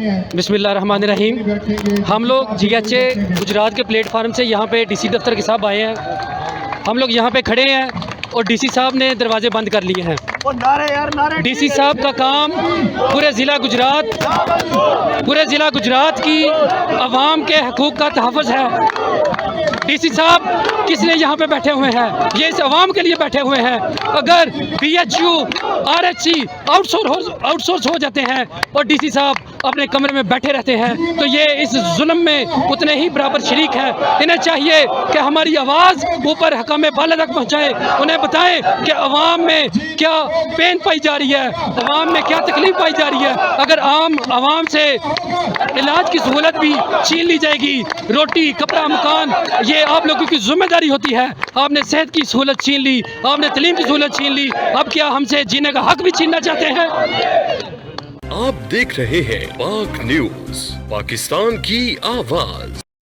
बिस्मिल्लाहिर्रहमानिर्रहीम। हम लोग GHA गुजरात के प्लेटफार्म से यहाँ पे DC दफ्तर के साहब आए हैं। हम लोग यहाँ पे खड़े हैं और DC साहब ने दरवाजे बंद कर लिए हैं। DC साहब का काम पूरे ज़िला गुजरात की आवाम के हकूक़ का तहफ़्फ़ुज़ है। DC साहब किस लिए यहाँ पे बैठे हुए हैं? ये इस आवाम के लिए बैठे हुए हैं। अगर PHU RHC आउटसोर्स हो जाते हैं और DC साहब अपने कमरे में बैठे रहते हैं तो ये इस जुल्म में उतने ही बराबर शरीक है। इन्हें चाहिए कि हमारी आवाज़ ऊपर हकाम बाला तक पहुँचाए, उन्हें बताएं कि अवाम में क्या पेन पाई जा रही है, अवाम में क्या तकलीफ़ पाई जा रही है। अगर आवाम से इलाज की सहूलत भी छीन ली जाएगी, रोटी कपड़ा मकान ये आप लोगों की जिम्मेदारी होती है। आपने सेहत की सहूलत छीन ली, आपने तालीम की सहूलत छीन ली, अब क्या हमसे जीने का हक भी छीनना चाहते हैं? आप देख रहे हैं पाक न्यूज़, पाकिस्तान की आवाज़।